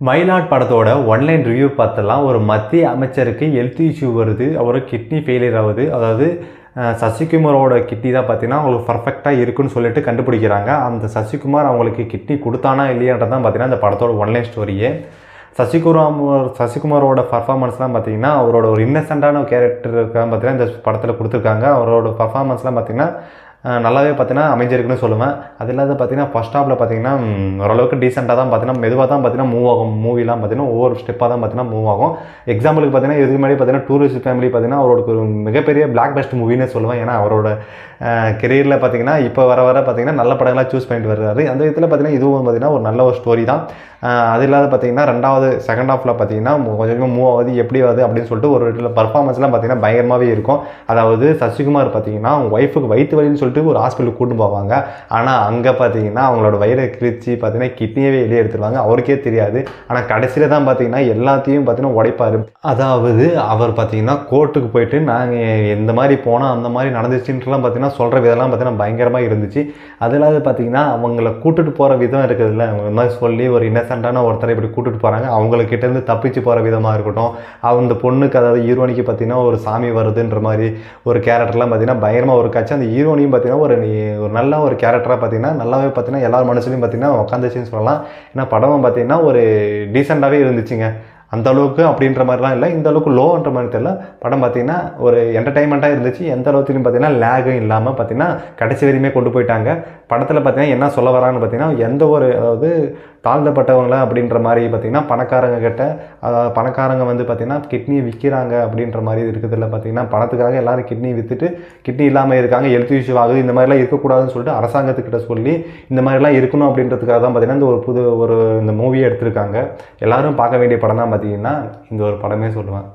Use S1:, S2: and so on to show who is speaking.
S1: மயிலாட் படத்தோட one line review பார்த்தலாம். ஒரு மத்திய அமைச்சருக்கு ஹெல்த் இஷ்யூ வருது. அவருக்கு கிட்னி ஃபெயிலியர் ஆகுது. அதாவது சசிகுமாரோட கிட்னி தான் பார்த்தீங்கன்னா அவங்களுக்கு பர்ஃபெக்டாக இருக்குன்னு சொல்லிட்டு கண்டுபிடிக்கிறாங்க. அந்த சசிகுமார் அவங்களுக்கு கிட்னி கொடுத்தானா இல்லையான்றது தான் பார்த்தீங்கன்னா இந்த படத்தோட ஒன்லைன் ஸ்டோரியே. சசிகுமாரோட பர்ஃபார்மன்ஸ்லாம் பார்த்தீங்கன்னா அவரோட ஒரு இன்னசென்ட்டான கேரக்டர் இருக்கான்னு பார்த்தீங்கன்னா இந்த படத்தில் கொடுத்துருக்காங்க. அவரோட பர்ஃபார்மன்ஸ்லாம் பார்த்தீங்கன்னா நல்லாவே பார்த்தீங்கன்னா அமைஞ்சிருக்குன்னு சொல்லுவேன். அது இல்லாத பார்த்தீங்கன்னா ஃபர்ஸ்ட் ஹாஃபில் பார்த்தீங்கன்னா ஓரளவுக்கு டீசெண்டாக தான் பார்த்தீங்கன்னா மெதுவாக தான் பார்த்தீங்கன்னா மூவ் ஆகும். மூவிலாம் பார்த்தீங்கன்னா ஒவ்வொரு ஸ்டெப்பாக தான் பார்த்தீங்கன்னா மூவ் ஆகும். எக்ஸாம்பிளுக்கு பார்த்தீங்கன்னா இதுக்கு முன்னாடி பார்த்தீங்கன்னா டூரிஸ்ட் ஃபேமிலி பார்த்தீங்கன்னா அவரோட ஒரு மிகப்பெரிய பிளாக் பஸ்ட் மூவின்னு சொல்லுவேன். ஏன்னா அவரோட கெரியரில் பார்த்தீங்கன்னா இப்போ வர பார்த்தீங்கன்னா நல்ல படங்களாக சூஸ் பண்ணிட்டு வருவார். அந்த விதத்தில் பார்த்தீங்கன்னா இதுவும் பார்த்தீங்கன்னா ஒரு நல்ல ஒரு ஸ்டோரி தான். அது இல்லாத பார்த்தீங்கன்னா செகண்ட் ஹாஃபில் பார்த்தீங்கன்னா கொஞ்சம் கொஞ்சமாக மூவ் ஆகுது எப்படி ஆகுது அப்படின்னு சொல்லிட்டு ஒரு இடத்துல பர்ஃபார்மன்ஸ்லாம் பார்த்தீங்கன்னா பயங்கரமாகவே இருக்கும். அதாவது சசிகுமார் பார்த்தீங்கன்னா அவங்க ஒய்ஃபுக்கு வயிற்று வலின்னு சொல்லிட்டு ஒரு ஹாஸ்பிட்டலுக்கு கூட்டு போவாங்க. ஆனால் அங்கே பார்த்தீங்கன்னா அவங்களோட வயிறை கிழிச்சு பார்த்தீங்கன்னா கிட்னியவே வெளியே எடுத்துருவாங்க. அவருக்கே தெரியாது. ஆனால் கடைசியில் தான் பார்த்தீங்கன்னா எல்லாத்தையும் பார்த்தீங்கன்னா உடைப்பார். அதாவது அவர் பார்த்தீங்கன்னா கோர்ட்டுக்கு போயிட்டு நாங்கள் எந்த மாதிரி போனால் அந்த மாதிரி நடந்துச்சுன்ட்டுலாம் பார்த்தீங்கன்னா சொல்கிற விதம்லாம் பார்த்தீங்கன்னா பயங்கரமாக இருந்துச்சு. அது இல்லாத பார்த்தீங்கன்னா அவங்கள கூட்டுட்டு போகிற விதம் இருக்குதுல்ல, அவங்க இந்த மாதிரி சொல்லி ஒரு இன்னசென்ட்டான ஒருத்தரை இப்படி கூட்டிட்டு போகிறாங்க. அவங்கக்கிட்டேருந்து தப்பிச்சு போகிற விதமாக இருக்கட்டும், அந்த பொண்ணுக்கு அதாவது ஹீரோனிக்கு பார்த்தீங்கன்னா ஒரு சாமி வருதுன்ற மாதிரி ஒரு கேரக்டர்லாம் பார்த்தீங்கன்னா பயங்கரமாக ஒரு காட்சி. அந்த ஹீரோனியும் பார்த்தீங்கன்னா ஒரு நல்ல ஒரு கேரக்டராக பார்த்தீங்கன்னா நல்லாவே பார்த்தீங்கன்னா எல்லார் மனசுலையும் பார்த்தீங்கன்னா உட்காந்துச்சுன்னு சொல்லலாம். ஏன்னா படமும் பார்த்தீங்கன்னா ஒரு டீசெண்டாகவே இருந்துச்சுங்க. அந்த அளவுக்கு அப்படின்ற மாதிரிலாம் இல்லை, இந்த அளவுக்கு லோன்ற மாதிரி தெரியல. படம் பார்த்தீங்கன்னா ஒரு என்டர்டைன்மெண்ட்டாக இருந்துச்சு. எந்த அளவுக்குன்னு பார்த்தீங்கன்னா லேகும் இல்லாமல் பார்த்தீங்கன்னா கடைசி வரையுமே கொண்டு போயிட்டாங்க. படத்தில் பார்த்தீங்கன்னா என்ன சொல்ல வரான்னு பார்த்தீங்கன்னா எந்த ஒரு அதாவது தாழ்த்தப்பட்டவங்கள அப்படின்ற மாதிரி பார்த்தீங்கன்னா பணக்காரங்க வந்து பார்த்தீங்கன்னா கிட்னி விற்கிறாங்க அப்படின்ற மாதிரி இருக்குதுல்ல. பார்த்தீங்கன்னா பணத்துக்காக எல்லோரும் கிட்னி விற்றுட்டு கிட்னி இல்லாமல் இருக்காங்க, ஹெல்த் இஷ்யூ ஆகுது, இந்த மாதிரிலாம் இருக்கக்கூடாதுன்னு சொல்லிட்டு அரசாங்கத்துக்கிட்ட சொல்லி இந்த மாதிரிலாம் இருக்கணும் அப்படின்றதுக்காக தான் பார்த்தீங்கன்னா இந்த மூவியை எடுத்திருக்காங்க. எல்லோரும் பார்க்க வேண்டிய படம் தான் பார்த்தீங்கன்னா இந்த ஒரு படமே சொல்லுவேன்.